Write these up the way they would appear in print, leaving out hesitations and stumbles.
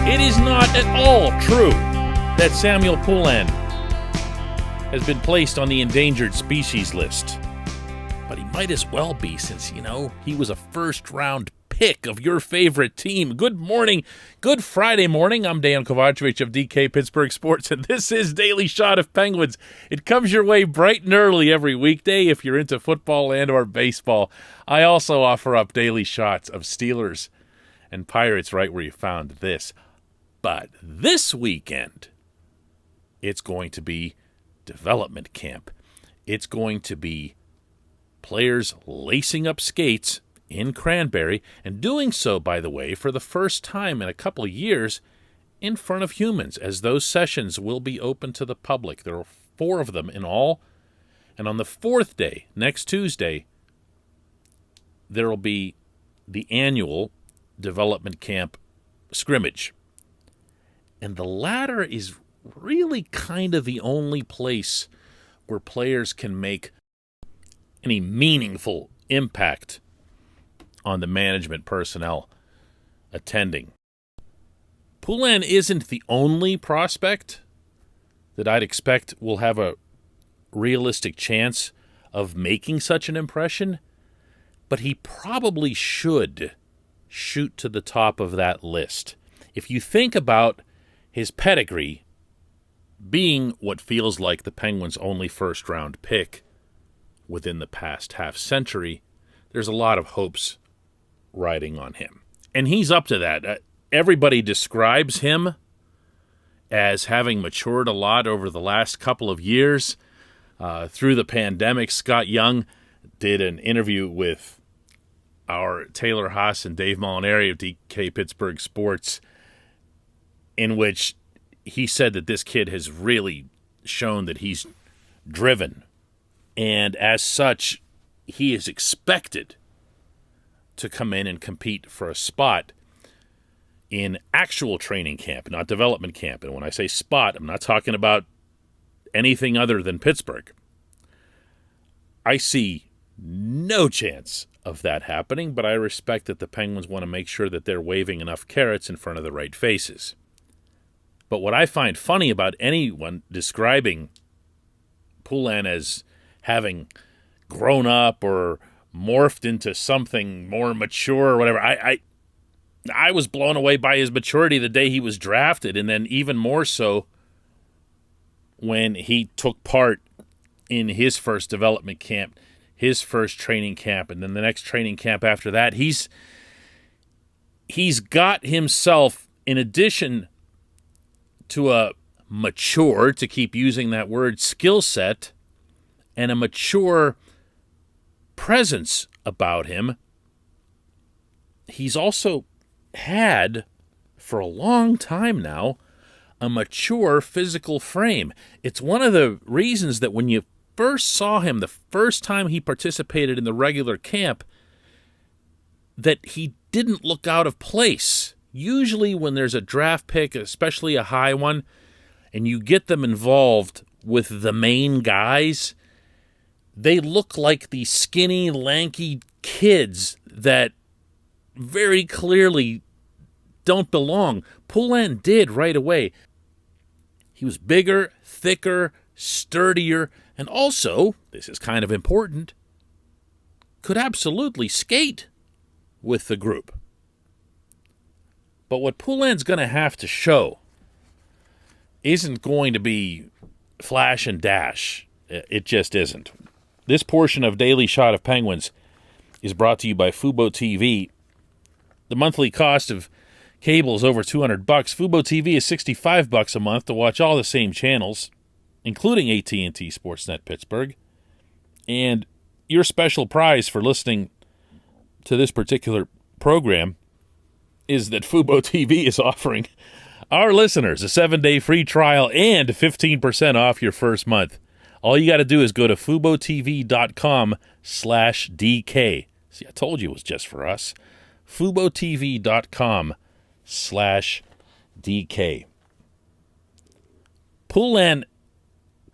It is not at all true that Samuel Poulin has been placed on the endangered species list. But he might as well be, since, he was a first-round pick of your favorite team. Good morning. Good Friday morning. I'm Dejan Kovacevic of DK Pittsburgh Sports, and this is Daily Shot of Penguins. It comes your way bright and early every weekday if you're into football and or baseball. I also offer up daily shots of Steelers and Pirates right where you found this. But this weekend, it's going to be development camp. It's going to be players lacing up skates in Cranberry, and doing so, by the way, for the first time in a couple of years in front of humans, as those sessions will be open to the public. There are 4 of them in all, and on the 4th day, next Tuesday, there will be the annual development camp scrimmage. And the latter is really kind of the only place where players can make any meaningful impact on the management personnel attending. Poulin isn't the only prospect that I'd expect will have a realistic chance of making such an impression, but he probably should shoot to the top of that list. If you think about his pedigree being what feels like the Penguins' only first-round pick within the past half-century, there's a lot of hopes riding on him. And he's up to that. Everybody describes him as having matured a lot over the last couple of years. Through the pandemic, Scott Young did an interview with our Taylor Haas and Dave Molinari of DK Pittsburgh Sports, in which he said that this kid has really shown that he's driven. And as such, he is expected to come in and compete for a spot in actual training camp, not development camp. And when I say spot, I'm not talking about anything other than Pittsburgh. I see no chance of that happening, but I respect that the Penguins want to make sure that they're waving enough carrots in front of the right faces. But what I find funny about anyone describing Poulin as having grown up or morphed into something more mature or whatever, I was blown away by his maturity the day he was drafted, and then even more so when he took part in his first development camp, his first training camp, and then the next training camp after that. He's got himself, in addition to a mature, to keep using that word, skill set, and a mature presence about him, he's also had, for a long time now, a mature physical frame. It's one of the reasons that when you first saw him, the first time he participated in the regular camp, that he didn't look out of place. Usually when there's a draft pick, especially a high one, and you get them involved with the main guys, they look like these skinny, lanky kids that very clearly don't belong. Poulin did right away. He was bigger, thicker, sturdier, and also, this is kind of important, could absolutely skate with the group. But what Poulin's going to have to show isn't going to be flash and dash. It just isn't. This portion of Daily Shot of Penguins is brought to you by FuboTV. The monthly cost of cable is over $200. FuboTV is $65 a month to watch all the same channels, including AT&T Sportsnet Pittsburgh. And your special prize for listening to this particular program is that FuboTV is offering our listeners a 7-day free trial and 15% off your first month. All you got to do is go to FuboTV.com/DK. See, I told you it was just for us. FuboTV.com/DK. Poulin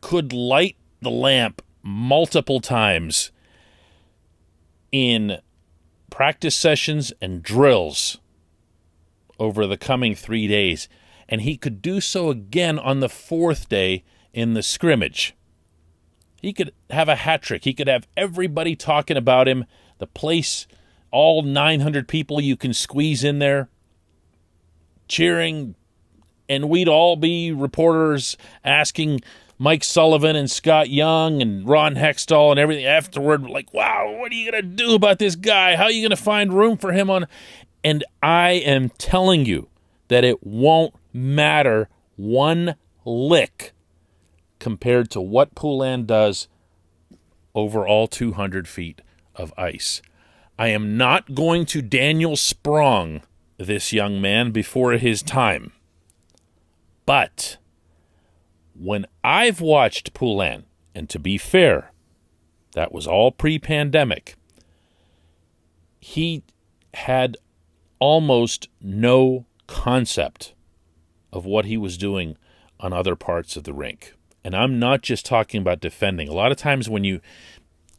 could light the lamp multiple times in practice sessions and drills over the coming 3 days, and he could do so again on the fourth day in the scrimmage. He could have a hat trick. He could have everybody talking about him, the place, all 900 people you can squeeze in there, cheering, and we'd all be reporters asking Mike Sullivan and Scott Young and Ron Hextall and everything afterward, like, wow, what are you going to do about this guy? How are you going to find room for him on? And I am telling you that it won't matter one lick compared to what Poulin does over all 200 feet of ice. I am not going to Daniel Sprong this young man before his time. But when I've watched Poulin, and to be fair, that was all pre-pandemic, he had almost no concept of what he was doing on other parts of the rink. And I'm not just talking about defending. A lot of times when you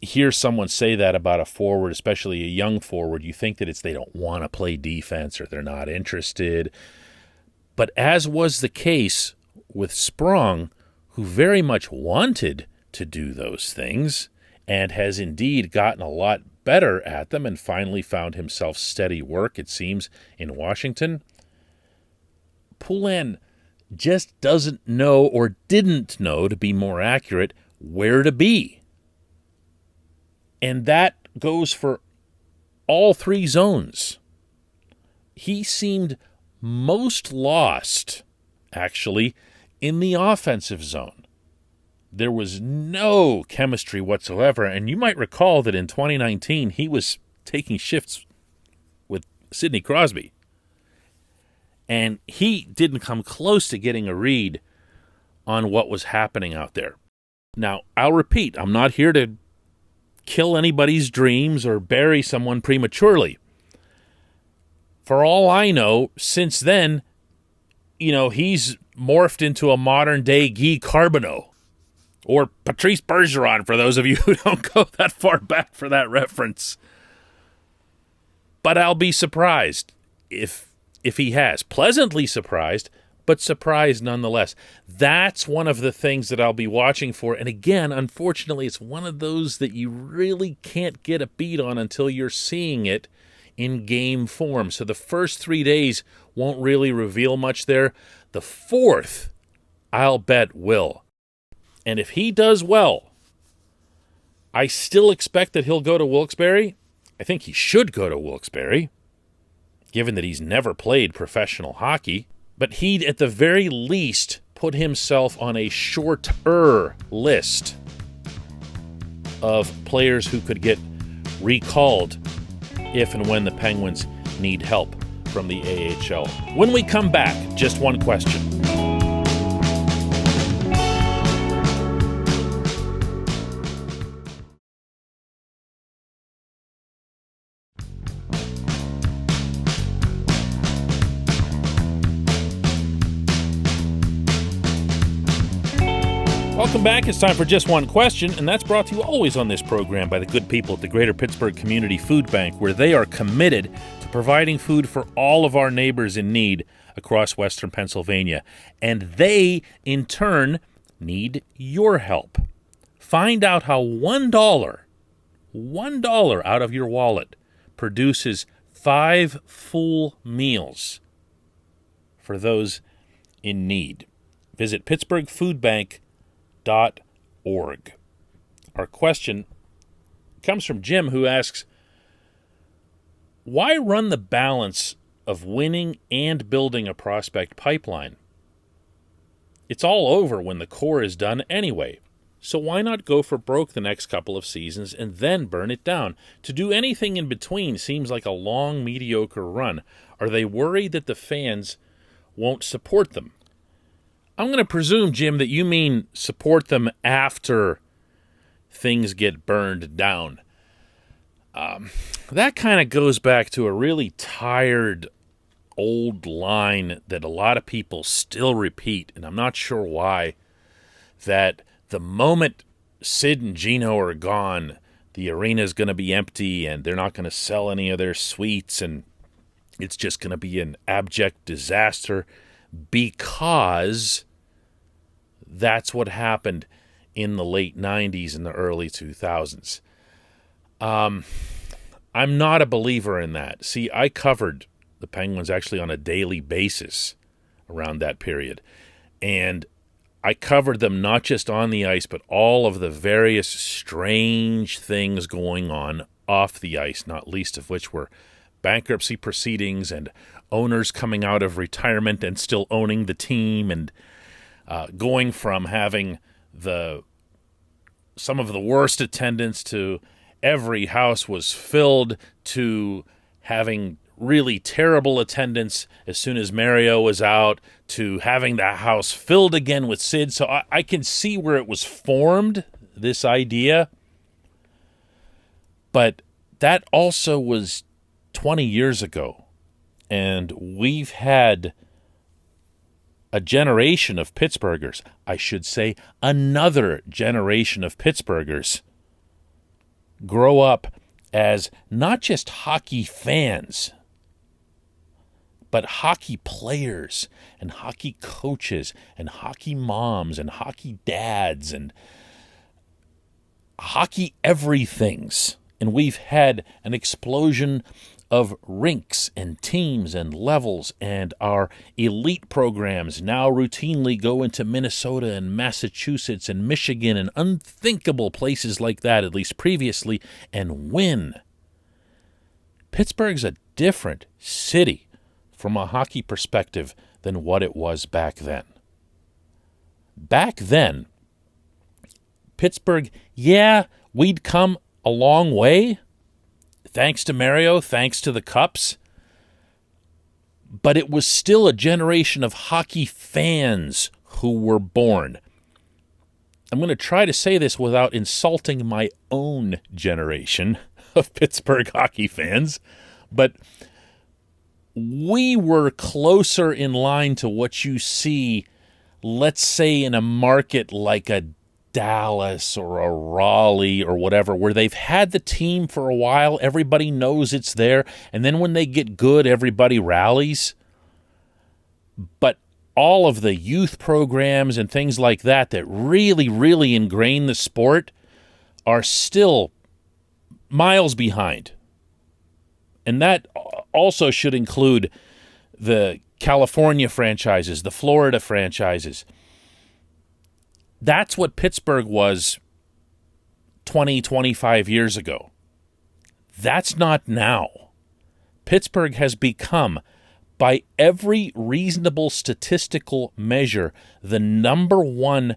hear someone say that about a forward, especially a young forward, you think that it's they don't want to play defense or they're not interested. But as was the case with Sprong, who very much wanted to do those things and has indeed gotten a lot better at them and finally found himself steady work, it seems, in Washington, Poulin just doesn't know, or didn't know, to be more accurate, where to be. And that goes for all three zones. He seemed most lost, actually, in the offensive zone. There was no chemistry whatsoever, and you might recall that in 2019 he was taking shifts with Sidney Crosby. And he didn't come close to getting a read on what was happening out there. Now, I'll repeat, I'm not here to kill anybody's dreams or bury someone prematurely. For all I know, since then, he's morphed into a modern-day Guy Carbonneau or Patrice Bergeron, for those of you who don't go that far back for that reference. But I'll be surprised if he has. Pleasantly surprised, but surprised nonetheless. That's one of the things that I'll be watching for. And again, unfortunately, it's one of those that you really can't get a beat on until you're seeing it in game form. So the first 3 days won't really reveal much there. The fourth, I'll bet, will. And if he does well, I still expect that he'll go to Wilkes-Barre. I think he should go to Wilkes-Barre, given that he's never played professional hockey. But he'd, at the very least, put himself on a shorter list of players who could get recalled if and when the Penguins need help from the AHL. When we come back, just one question. Welcome back. It's time for Just One Question, and that's brought to you always on this program by the good people at the Greater Pittsburgh Community Food Bank, where they are committed to providing food for all of our neighbors in need across Western Pennsylvania. And they, in turn, need your help. Find out how $1 out of your wallet produces 5 full meals for those in need. Visit PittsburghFoodBank.org. Our question comes from Jim, who asks, why run the balance of winning and building a prospect pipeline? It's all over when the core is done anyway, so why not go for broke the next couple of seasons and then burn it down? To do anything in between seems like a long, mediocre run. Are they worried that the fans won't support them? I'm going to presume, Jim, that you mean support them after things get burned down. That kind of goes back to a really tired old line that a lot of people still repeat, and I'm not sure why, that the moment Sid and Gino are gone, the arena is going to be empty and they're not going to sell any of their suites, and It's just going to be an abject disaster because that's what happened in the late 90s and the early 2000s. I'm not a believer in that. See, I covered the Penguins actually on a daily basis around that period. And I covered them not just on the ice, but all of the various strange things going on off the ice, not least of which were bankruptcy proceedings and owners coming out of retirement and still owning the team, and going from having some of the worst attendance to every house was filled to having really terrible attendance as soon as Mario was out to having the house filled again with Sid. So I can see where it was formed, this idea. But that also was 20 years ago. And we've had a generation of Pittsburghers, I should say another generation of Pittsburghers, grow up as not just hockey fans, but hockey players and hockey coaches and hockey moms and hockey dads and hockey everythings. And we've had an explosion of rinks and teams and levels, and our elite programs now routinely go into Minnesota and Massachusetts and Michigan and unthinkable places like that, at least previously, and win. Pittsburgh's a different city from a hockey perspective than what it was back then. Back then, Pittsburgh, yeah, we'd come a long way, thanks to Mario, thanks to the Cups, but it was still a generation of hockey fans who were born. I'm going to try to say this without insulting my own generation of Pittsburgh hockey fans, but we were closer in line to what you see, let's say, in a market like a Dallas or a Raleigh or whatever, where they've had the team for a while, everybody knows it's there, and then when they get good, everybody rallies. But all of the youth programs and things like that that really, really ingrain the sport are still miles behind. And that also should include the California franchises, the Florida franchises. That's what Pittsburgh was 20, 25 years ago. That's not now. Pittsburgh has become, by every reasonable statistical measure, the number one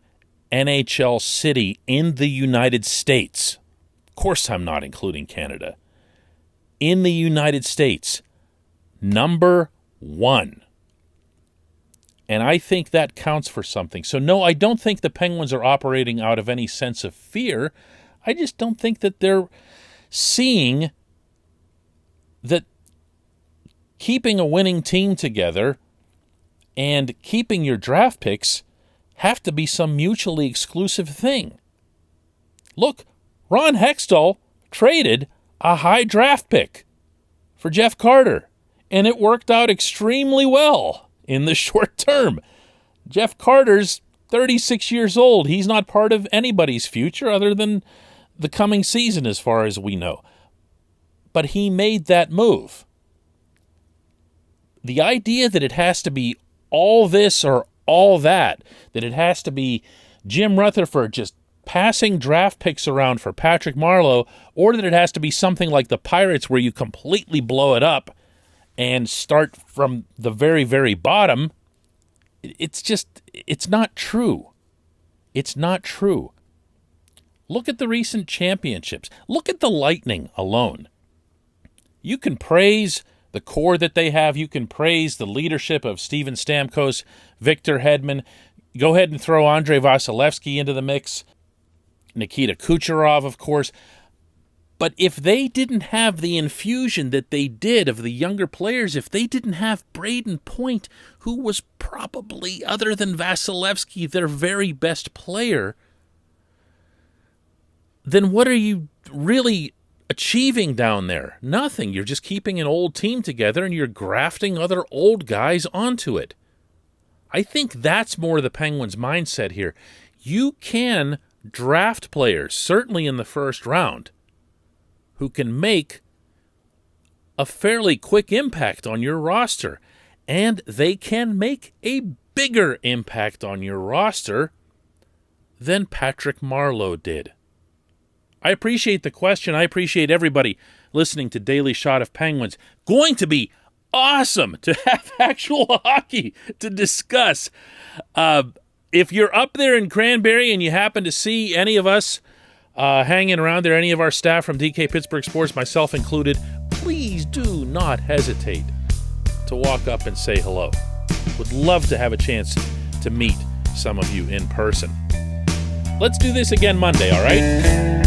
NHL city in the United States. Of course, I'm not including Canada. In the United States, number one. And I think that counts for something. So no, I don't think the Penguins are operating out of any sense of fear. I just don't think that they're seeing that keeping a winning team together and keeping your draft picks have to be some mutually exclusive thing. Look, Ron Hextall traded a high draft pick for Jeff Carter, and it worked out extremely well in the short term. Jeff Carter's 36 years old. He's not part of anybody's future other than the coming season, as far as we know. But he made that move. The idea that it has to be all this or all that it has to be Jim Rutherford just passing draft picks around for Patrick Marleau, or that it has to be something like the Pirates where you completely blow it up and start from the very, very bottom, it's not true. It's not true. Look at the recent championships. Look at the Lightning alone. You can praise the core that they have. You can praise the leadership of Steven Stamkos, Victor Hedman. Go ahead and throw Andrei Vasilevsky into the mix. Nikita Kucherov, of course. But if they didn't have the infusion that they did of the younger players, if they didn't have Braden Point, who was probably, other than Vasilevsky, their very best player, then what are you really achieving down there? Nothing. You're just keeping an old team together and you're grafting other old guys onto it. I think that's more the Penguins' mindset here. You can draft players, certainly in the first round, who can make a fairly quick impact on your roster. And they can make a bigger impact on your roster than Patrick Marleau did. I appreciate the question. I appreciate everybody listening to Daily Shot of Penguins. Going to be awesome to have actual hockey to discuss. If you're up there in Cranberry and you happen to see any of us hanging around there, any of our staff from DK Pittsburgh Sports, myself included, please do not hesitate to walk up and say hello. Would love to have a chance to meet some of you in person. Let's do this again Monday, all right?